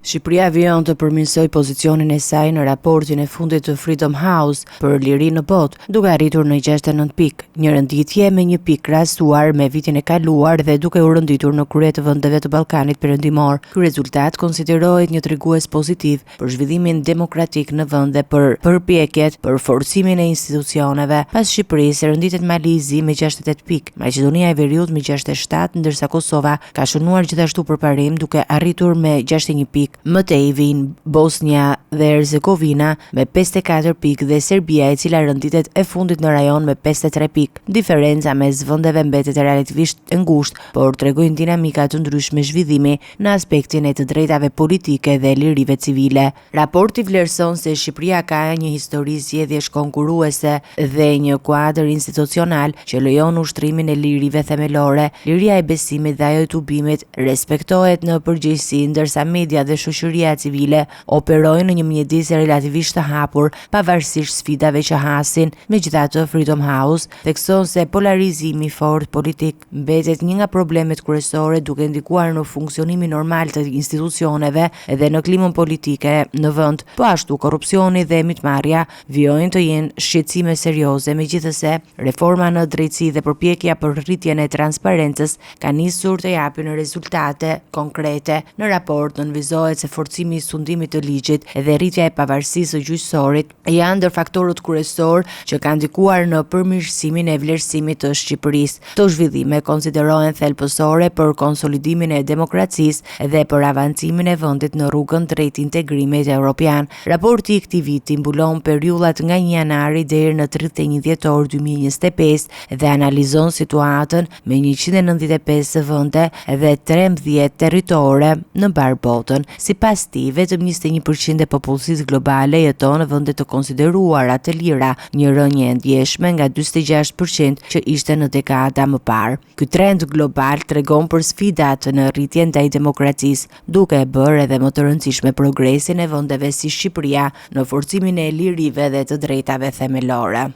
Shqipëria vijon të përmirësoj pozicionin e saj në raportin e fundit të Freedom House për liri në botë, duke arritur në 69 pikë, një rënditje me 1 pikë krahasuar me vitin e kaluar dhe duke u rënditur në krye të vendeve të Ballkanit Perëndimor. Ky rezultat konsiderohet një tregues pozitiv për zhvillimin demokratik në vend dhe për përpjekjet për forcimin e institucioneve. Pas Shqipërisë rënditet Malizi me 68 pikë, Maqedonia e Veriut me 67, ndërsa Kosova ka shënuar gjithashtu përparim duke arritur me 61 pikë. Më tej vijnë Bosnia dhe Hercegovina me 54 pikë dhe Serbia, e cila rënditet e fundit në rajon me 53 pikë. Diferenca mes vendeve mbetet relativisht e ngushtë, por tregojnë dinamika të ndryshme zhvillimi në aspektin e të drejtave politike dhe lirive civile. Raporti vlerëson se Shqipëria ka një histori zgjedhjesh konkurruese dhe një kuadër institucional që lejon ushtrimin e lirive themelore. Liria e besimit dhe ajo e tubimit respektohet në përgjegjësi, ndërsa media dhe shoqëria civile operojnë në një mjedisje relativisht të hapur, pavarësisht sfidave që hasin. Megjithatë, Freedom House thekson se polarizimi i fortë politik mbetet një nga problemet kryesore, duke ndikuar në funksionimin normal të institucioneve dhe në klimën politike në vend. Po ashtu, korrupsioni dhe mitmarrja vijojnë të jenë shqetësime serioze. Megjithëse, reforma në drejtësi dhe përpjekja për rritjen e transparencës ka nisur të japin rezultate konkrete. Në raport nënvizohet se forcimi i sundimit të ligjit dhe rritja e pavarësisë së gjyqësorit janë ndër faktorët kryesor që kanë ndikuar në përmirësimin e vlerësimit të Shqipërisë. Këto zhvillime konsiderohen thelbësore për konsolidimin e demokracisë dhe për avancimin e vendit në rrugën drejt integrimit evropian. Raporti i këtij viti mbulon periudhat nga 1 janari deri në 31 dhjetor 2025 dhe analizon situatën me 195 vende dhe 13 territore në mbar botën. Sipas tij, vetëm 21% e popullsisë globale jeton në vende të konsideruara të lira, një rënje e ndjeshme nga 46% që ishte në dekada më parë. Ky trend global tregon për sfidat në rritjen ndaj demokracisë, duke e bërë edhe më të rëndësishme progresin e vendeve si Shqipëria në forcimin e lirive dhe të drejtave themelore.